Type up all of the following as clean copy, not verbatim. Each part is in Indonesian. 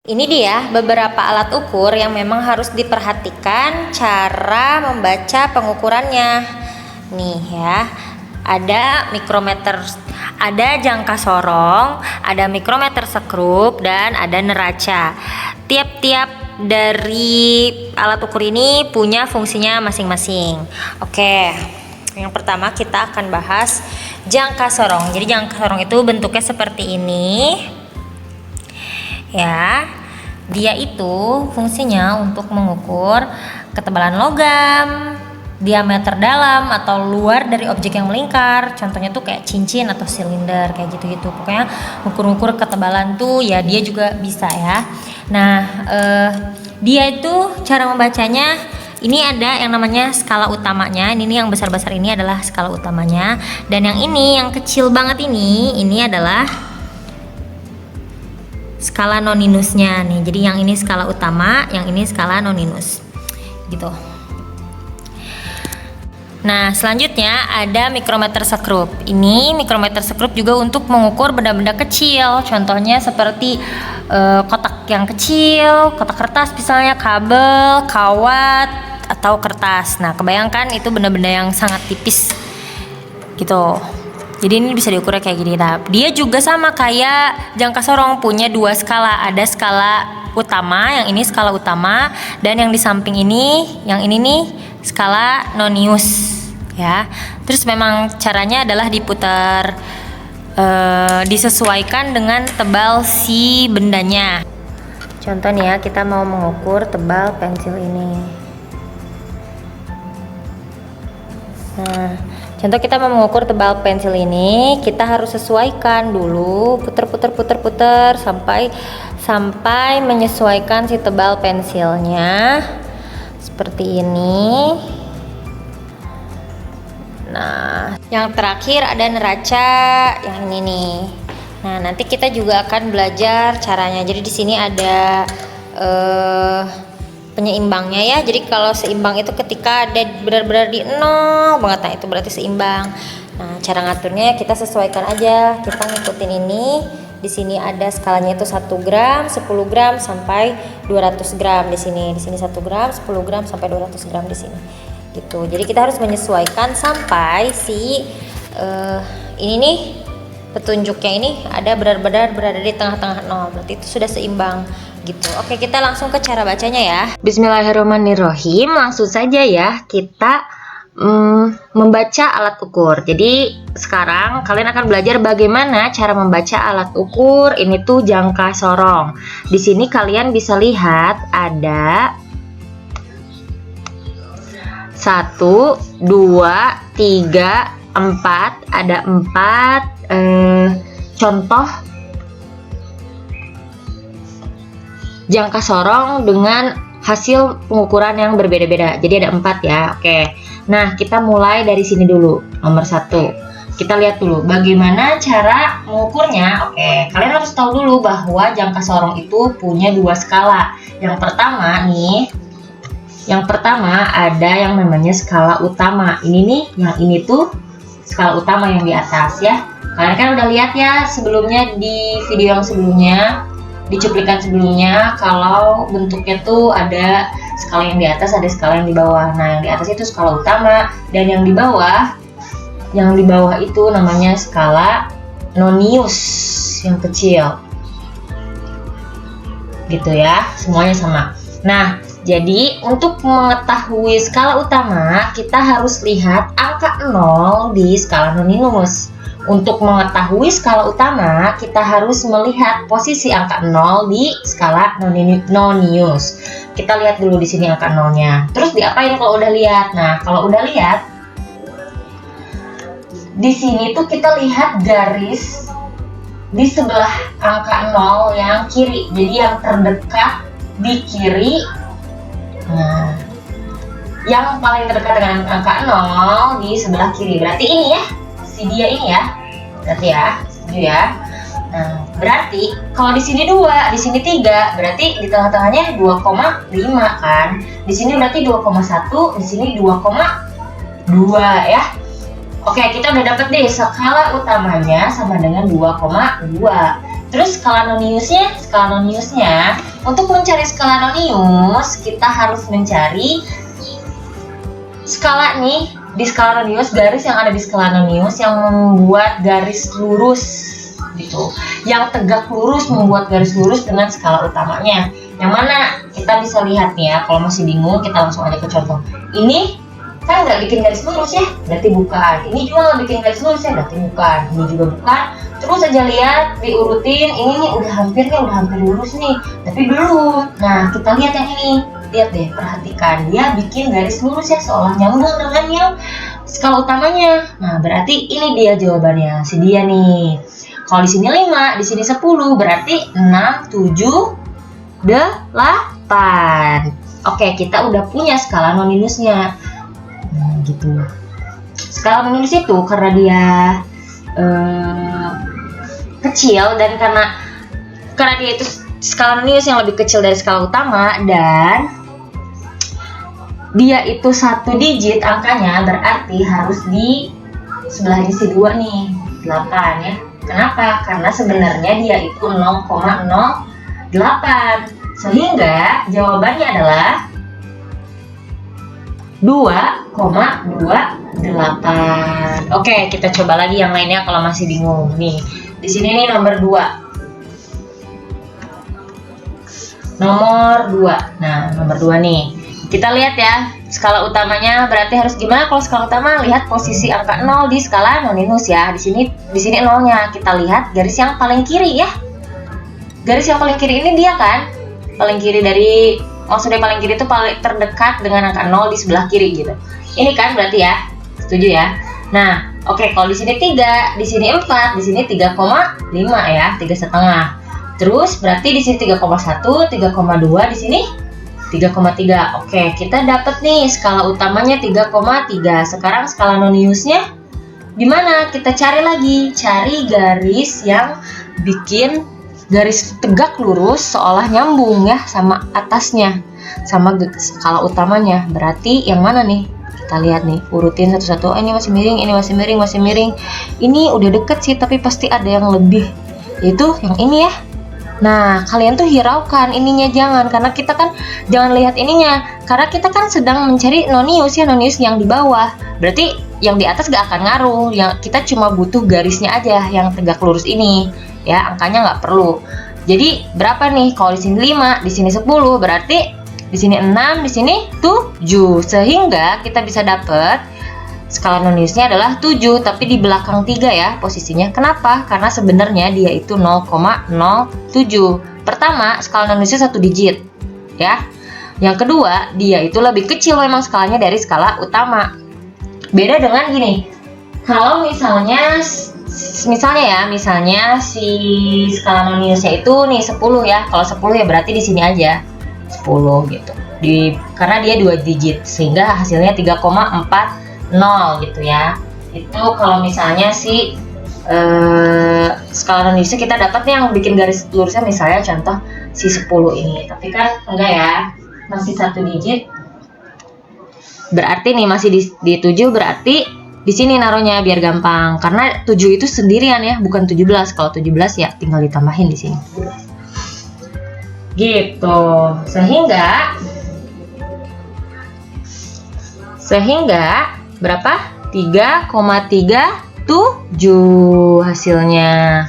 Ini dia beberapa alat ukur yang memang harus diperhatikan cara membaca pengukurannya. Nih ya, ada mikrometer, ada jangka sorong, ada mikrometer sekrup, dan ada neraca. Tiap-tiap dari alat ukur ini punya fungsinya masing-masing. Oke, yang pertama kita akan bahas jangka sorong. Jadi jangka sorong itu bentuknya seperti ini. Ya, dia itu fungsinya untuk mengukur ketebalan logam, diameter dalam atau luar dari objek yang melingkar. Contohnya tuh kayak cincin atau silinder kayak gitu-gitu. Pokoknya ukur-ukur ketebalan tuh ya dia juga bisa ya. Nah, dia itu cara membacanya ini ada yang namanya skala utamanya. Ini yang besar-besar ini adalah skala utamanya, dan yang ini yang kecil banget ini adalah skala noninusnya nih. Jadi yang ini skala utama, yang ini skala noninus gitu. Nah, selanjutnya ada mikrometer sekrup. Ini mikrometer sekrup juga untuk mengukur benda-benda kecil. Contohnya seperti kotak yang kecil, kotak kertas misalnya, kabel, kawat, atau kertas. Nah, kebayangkan itu benda-benda yang sangat tipis gitu. Jadi ini bisa diukur kayak gini. Nah, dia juga sama kayak jangka sorong, punya dua skala. Ada skala utama, yang ini skala utama, dan yang di samping ini, yang ini nih skala nonius ya. Terus memang caranya adalah diputar, disesuaikan dengan tebal si bendanya. Contoh nih ya, kita mau mengukur tebal pensil ini. Nah, contoh kita mau mengukur tebal pensil ini, kita harus sesuaikan dulu, puter sampai menyesuaikan si tebal pensilnya seperti ini. Nah, yang terakhir ada neraca yang ini nih. Nah, nanti kita juga akan belajar caranya. Jadi di sini ada penyeimbangnya ya. Jadi kalau seimbang itu ketika ada benar-benar di nol banget, nah itu berarti seimbang. Nah, cara ngaturnya kita sesuaikan aja. Kita ngikutin ini. Di sini ada skalanya itu 1 gram, 10 gram sampai 200 gram di sini. Di sini 1 gram, 10 gram sampai 200 gram di sini. Gitu. Jadi kita harus menyesuaikan sampai si ini nih petunjuknya ini ada benar-benar berada di tengah-tengah nol. Berarti itu sudah seimbang gitu. Oke, kita langsung ke cara bacanya ya. Bismillahirrahmanirrahim. Langsung saja ya kita membaca alat ukur. Jadi sekarang kalian akan belajar bagaimana cara membaca alat ukur. Ini tuh jangka sorong. Di sini kalian bisa lihat ada 1, 2, 3, 4. Ada 4 contoh jangka sorong dengan hasil pengukuran yang berbeda-beda. Jadi ada 4 ya. Oke. Nah, kita mulai dari sini dulu. Nomor 1. Kita lihat dulu bagaimana cara mengukurnya. Oke, kalian harus tahu dulu bahwa jangka sorong itu punya 2 skala. Yang pertama ada yang namanya skala utama. Ini nih, yang ini tuh skala utama yang di atas ya. Kalian kan udah lihat ya sebelumnya di video yang sebelumnya, di cuplikan sebelumnya, kalau bentuknya tuh ada skala yang di atas, ada skala yang di bawah. Nah, yang di atas itu skala utama, dan yang di bawah itu namanya skala nonius yang kecil. Gitu ya, semuanya sama. Nah, jadi untuk mengetahui skala utama, kita harus lihat angka 0 di skala noninus. Untuk mengetahui skala utama, kita harus melihat posisi angka 0 di skala nonius. Kita lihat dulu di sini angka 0-nya. Terus diapain kalau udah lihat? Nah, kalau udah lihat, di sini tuh kita lihat garis di sebelah angka 0 yang kiri. Jadi yang terdekat di kiri. Nah, yang paling terdekat dengan angka 0 di sebelah kiri. Berarti ini ya, si dia ini ya. Berarti ya, setuju ya. Nah, berarti kalau di sini 2, di sini 3, berarti di tengah-tengahnya 2,5 kan. Di sini berarti 2,1, di sini 2,2 ya. Oke, kita udah dapet deh skala utamanya sama dengan 2,2. Terus skala noniusnya Untuk mencari skala nonius, kita harus mencari skala nih. Di skala nonius, garis yang ada di skala nonius yang membuat garis lurus gitu. Yang tegak lurus membuat garis lurus dengan skala utamanya. Yang mana kita bisa lihat nih ya, kalau masih bingung kita langsung aja ke contoh. Ini kan nggak bikin garis lurus ya, berarti bukan. Ini juga nggak bikin garis lurus ya, berarti bukan. Ini juga bukan. Terus aja lihat, diurutin. Ini nih udah hampir lurus nih, tapi belum. Nah, kita lihat yang ini. Lihat deh, perhatikan, dia bikin garis lurus ya, seolah nyambung dengan yang skala utamanya. Nah, berarti ini dia jawabannya, si dia nih. Kalau di sini 5, di sini 10, berarti 6, 7, 8. Oke, kita udah punya skala noniusnya. Gitu. Skala nonius itu karena dia kecil dan karena dia itu skala nonius yang lebih kecil dari skala utama dan dia itu 1 digit angkanya, berarti harus di sebelah isi 2 nih, 8 ya. Kenapa? Karena sebenarnya dia itu 0,08. Sehingga jawabannya adalah 2,28. Oke, kita coba lagi yang lainnya kalau masih bingung. Nih, di sini nih nomor 2. Nomor 2. Nah, nomor 2 nih. Kita lihat ya, skala utamanya berarti harus gimana? Kalau skala utama, lihat posisi angka 0 di skala nonius ya. Di sini 0-nya. Kita lihat garis yang paling kiri ya. Garis yang paling kiri ini dia kan? Paling kiri dari, maksudnya paling kiri itu paling terdekat dengan angka 0 di sebelah kiri gitu. Ini kan berarti ya. Setuju ya? Nah, oke, kalau di sini 3, di sini 4, di sini 3,5 ya, 3,5. Terus berarti di sini 3,1, 3,2, di sini 3,3. Oke, kita dapat nih skala utamanya 3,3. Sekarang skala noniusnya gimana? Kita cari lagi, cari garis yang bikin garis tegak lurus seolah nyambung ya sama atasnya, sama skala utamanya. Berarti yang mana nih? Kita lihat nih, urutin satu-satu. Ini masih miring, ini masih miring, masih miring. Ini udah deket sih, tapi pasti ada yang lebih, yaitu yang ini ya. Nah, kalian tuh hiraukan ininya jangan, karena kita kan jangan lihat ininya, karena kita kan sedang mencari nonius ya, nonius yang di bawah. Berarti yang di atas gak akan ngaruh, yang kita cuma butuh garisnya aja yang tegak lurus ini, ya angkanya nggak perlu. Jadi berapa nih? Kalau di sini 5, di sini 10, berarti di sini 6, di sini 7. Sehingga kita bisa dapat skala noniusnya adalah 7, tapi di belakang 3 ya posisinya. Kenapa? Karena sebenarnya dia itu 0,07. Pertama, skala noniusnya 1 digit ya. Yang kedua, dia itu lebih kecil memang skalanya dari skala utama. Beda dengan gini. Kalau misalnya si skala noniusnya itu nih 10 ya. Kalau 10 ya berarti di sini aja 10 gitu. Karena dia 2 digit sehingga hasilnya 3,40 gitu ya. Itu kalau misalnya si skala noniusnya kita dapat nih yang bikin garis lurusnya, misalnya contoh si 10 ini. Tapi kan enggak ya, masih 1 digit. Berarti nih masih di 7, berarti di sini naruhnya biar gampang. Karena 7 itu sendirian ya, bukan 17. Kalau 17 ya tinggal ditambahin di sini. Gitu. Sehingga berapa? 3,37 hasilnya.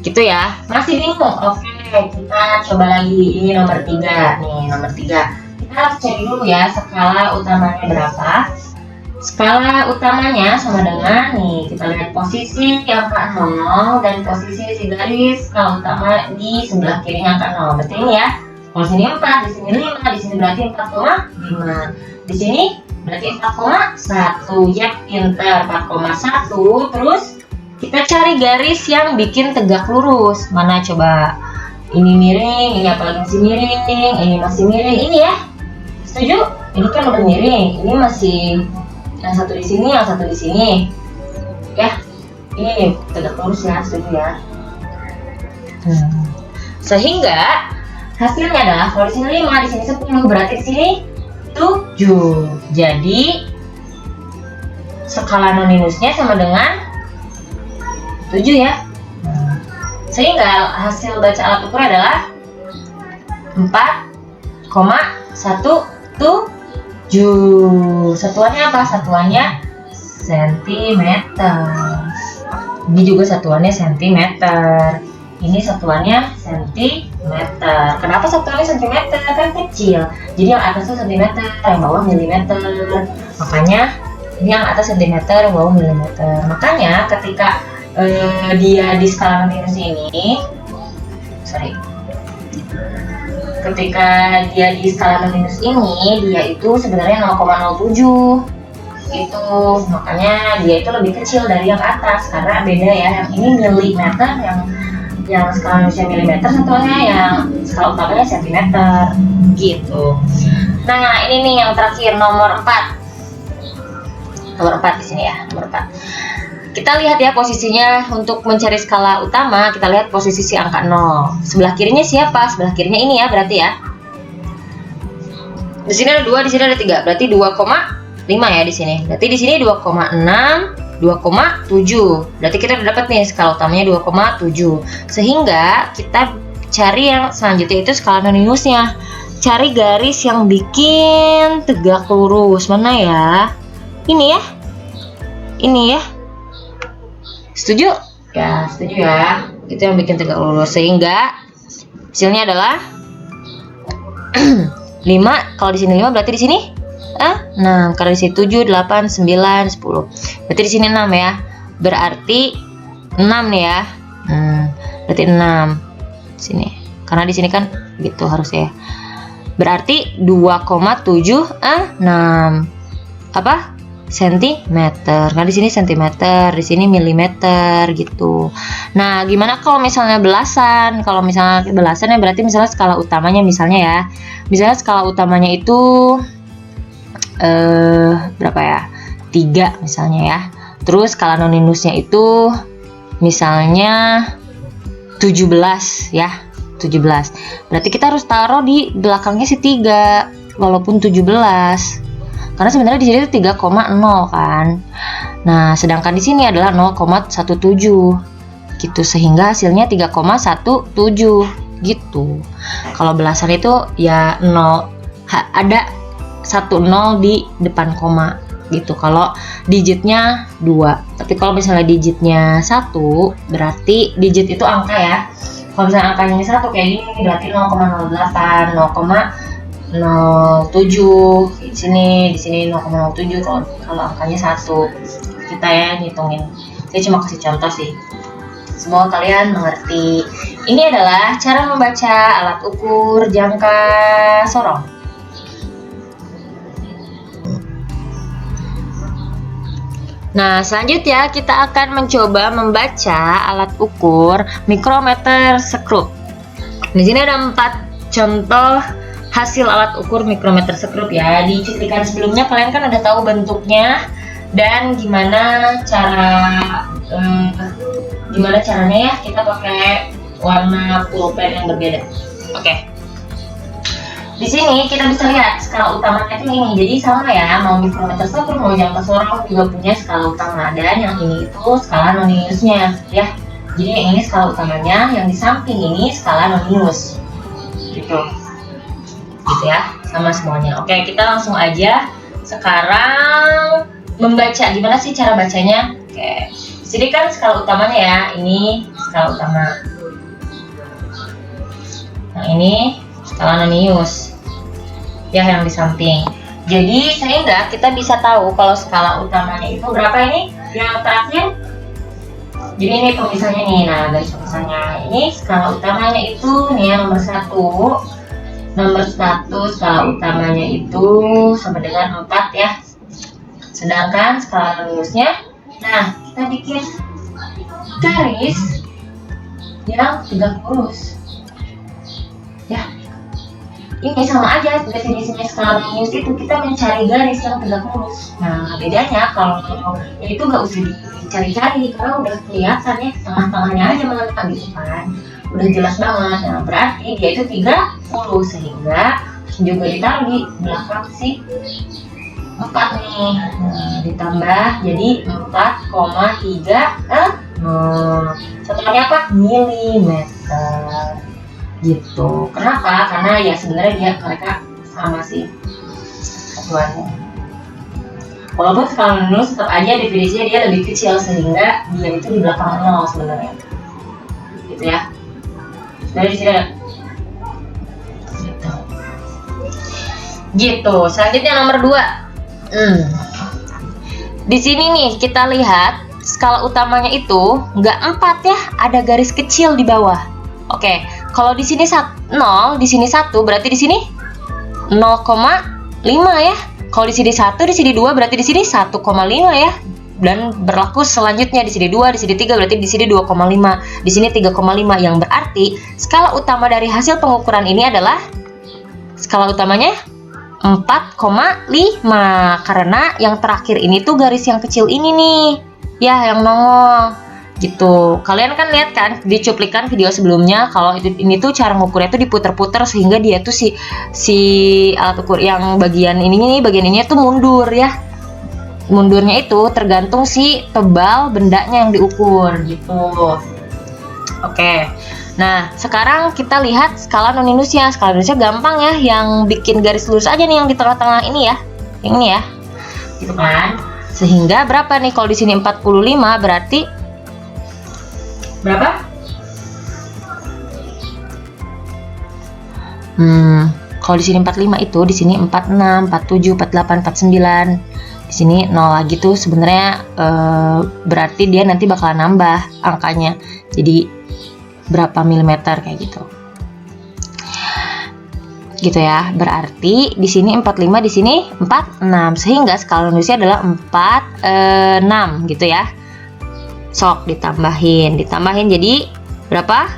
Gitu ya. Masih bingung? Oke, kita coba lagi. Ini nomor 3 nih, nomor 3. Kita harus cari dulu ya skala utamanya berapa. Skala utamanya sama dengan nih, kita lihat posisi angka 0 dan posisi si garis skala utama di sebelah kiri angka 0. Berarti ini ya. Kalau sini 4, di sini 5, di sini berarti 4,5. Di sini berarti 4,1. Ya, pinter. 4,1. Terus kita cari garis yang bikin tegak lurus. Mana coba? Ini miring, ini apalagi masih miring, ini masih miring, ini ya. Setuju? Ini kan udah miring, ini masih yang satu di sini, yang satu di sini. Ya, ini tegak lurus ya, setuju ya. Sehingga hasilnya adalah kalau di sini 5, di sini 10, berarti di sini 7. Jadi skala noniusnya sama dengan 7 ya. Sehingga hasil baca alat ukur adalah 4,17. Satuannya apa? Satuannya sentimeter. Ini juga satuannya sentimeter. Ini satuannya sentimeter. Kenapa satuannya sentimeter? Kan kecil. Jadi yang atas itu sentimeter, yang bawah milimeter. Makanya ini yang atas sentimeter, yang bawah milimeter. Makanya ketika dia di skala minus ini, ketika dia di skala minus ini, dia itu sebenarnya 0,07. Itu makanya dia itu lebih kecil dari yang atas karena beda ya. Yang ini milimeter, yang skala minusnya milimeter, satuannya yang skala utamanya sentimeter gitu. Nah, ini nih yang terakhir nomor 4. Nomor 4 di sini ya, nomor 4. Kita lihat ya posisinya untuk mencari skala utama, kita lihat posisi si angka 0. Sebelah kirinya siapa? Sebelah kirinya ini ya, berarti ya. Di sini ada 2, di sini ada 3. Berarti 2,5 ya di sini. Berarti di sini 2,6, 2,7. Berarti kita udah dapat nih skala utamanya 2,7. Sehingga kita cari yang selanjutnya itu skala non-minusnya. Cari garis yang bikin tegak lurus. Mana ya? Ini ya. Ini ya. Setuju? Ya, setuju ya. Itu yang bikin tegak lurus. Sehingga hasilnya adalah 5. Kalau di sini 5 berarti di sini 6, karena di sini 7, 8, 9, 10. Berarti di sini 6 ya. Berarti 6 nih ya. Berarti 6 sini. Karena di sini kan gitu harusnya ya. Berarti 2,76 apa? Sentimeter. Karena di sini sentimeter, di sini milimeter gitu. Nah, gimana kalau misalnya belasan? Kalau misalnya belasan ya berarti misalnya skala utamanya misalnya ya. Misalnya skala utamanya itu berapa ya? 3 misalnya ya. Terus skala non minusnya itu misalnya 17 ya. 17. Berarti kita harus taruh di belakangnya si 3 walaupun 17. Karena sebenarnya di sini itu 3,0 kan. Nah, sedangkan di sini adalah 0,17 gitu, sehingga hasilnya 3,17 gitu. Kalau belasan itu ya 0 ada 1 0 di depan koma gitu. Kalau digitnya 2. Tapi kalau misalnya digitnya 1, berarti digit itu angka ya. Kalau misalnya angkanya ini 1 kayak gini berarti 0,08, 0,07 di sini 0,07 kalau angkanya 1. Kita ya ngitungin. Saya cuma kasih contoh sih. Semoga kalian mengerti. Ini adalah cara membaca alat ukur jangka sorong. Nah, selanjutnya kita akan mencoba membaca alat ukur mikrometer sekrup. Di sini ada 4 contoh hasil alat ukur mikrometer sekrup ya. Di cuplikan sebelumnya kalian kan udah tahu bentuknya dan gimana caranya ya kita pakai warna pulpen yang berbeda. Oke. Di sini kita bisa lihat skala utamanya itu ini. Jadi sama ya, mau mikrometer sekrup mau jangka sorong juga punya skala utama, dan yang ini itu skala non minusnya ya. Jadi yang ini skala utamanya, yang di samping ini skala non minus. Gitu ya, sama semuanya. Oke, kita langsung aja sekarang membaca. Gimana sih cara bacanya? Oke. Jadi kan skala utamanya ya, ini skala utama. Yang ini skala non minus ya, yang di samping. Jadi sehingga kita bisa tahu kalau skala utamanya itu berapa ini yang terakhir. Jadi ini pemisahnya nih, nah garis pemisahnya ini skala utamanya itu nih yang nomor 1. Nomor 1 skala utamanya itu sama dengan 4 ya. Sedangkan skala non minusnya, nah kita bikin garis yang tegak lurus ya. Ini sama aja definisinya skala non minus itu kita mencari garis yang tegak lurus. Nah, bedanya kalau itu nggak usah dicari-cari karena udah kelihatan ya, tengah-tengahnya aja mana gitu kan, udah jelas banget. Nah, berarti dia itu 30, sehingga juga ditaruh di belakang si 4 nih. Nah, ditambah jadi 4,3 satuannya apa? Milimeter. gitu. Kenapa? Karena ya sebenarnya mereka sama sih satuannya. Walaupun skala nonilus tetap aja definisinya dia lebih kecil sehingga dia itu di belakang 0 sebenarnya. Gitu ya. Dari sini ada gitu. Selanjutnya nomor 2. Di sini nih kita lihat skala utamanya itu nggak 4 ya, ada garis kecil di bawah. Oke, kalau di sini 0, di sini 1, berarti di sini 0,5 ya. Kalau di sini 1, di sini 2, berarti di sini 1,5 ya. Dan berlaku selanjutnya di sini 2, di sini 3, berarti di sini 2,5, di sini 3,5, yang berarti skala utama dari hasil pengukuran ini adalah skala utamanya 4,5, karena yang terakhir ini tuh garis yang kecil ini nih ya, yang nongol gitu. Kalian kan lihat kan di cuplikan video sebelumnya kalau ini tuh cara ngukurnya tuh diputer-puter sehingga dia tuh si alat ukur yang bagian ininya nih, bagian ininya tuh mundur ya. Mundurnya itu tergantung si tebal bendanya yang diukur gitu. Oke. Nah, sekarang kita lihat skala non-inusnya. Skala non-inusnya gampang ya, yang bikin garis lurus aja nih yang di tengah-tengah ini ya. Yang ini ya. Gitu kan? Sehingga berapa nih kalau di sini 45 berarti berapa? Kalau di sini 45 itu di sini 46, 47, 48, 49. Di sini 0 lagi tuh sebenarnya berarti dia nanti bakalan nambah angkanya. Jadi berapa milimeter kayak gitu. Gitu ya. Berarti di sini 45, di sini 46. Sehingga skala non-inusnya adalah 46 gitu ya. Sok ditambahin jadi berapa?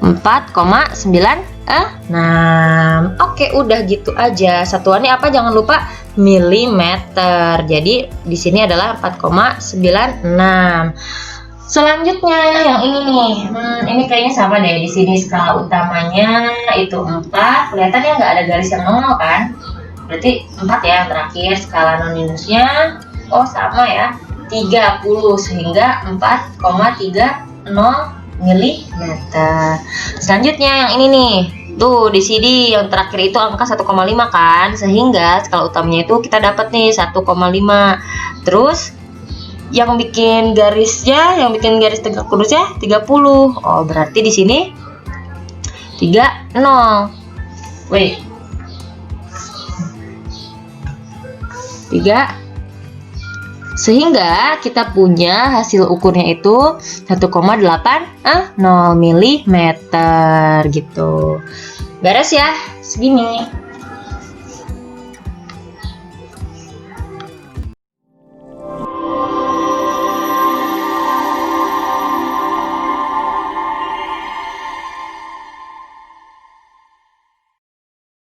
4,96. Oke, udah gitu aja. Satuannya apa? Jangan lupa milimeter. Jadi di sini adalah 4,96. Selanjutnya yang ini nih. Ini kayaknya sama deh. Di sini skala utamanya itu 4. Kelihatan ya nggak ada garis yang nongol kan? Berarti 4 ya yang terakhir. Skala non-inusnya sama ya. 30 sehingga 4,30 mm. Selanjutnya yang ini nih. Tuh di sini yang terakhir itu angka 1,5 kan, sehingga skala utamanya itu kita dapat nih 1,5. Terus yang bikin garis tegak lurusnya 30. Oh, berarti di sini 30. Wait. 3. Sehingga kita punya hasil ukurnya itu 1,80 mm gitu. Beres ya, segini.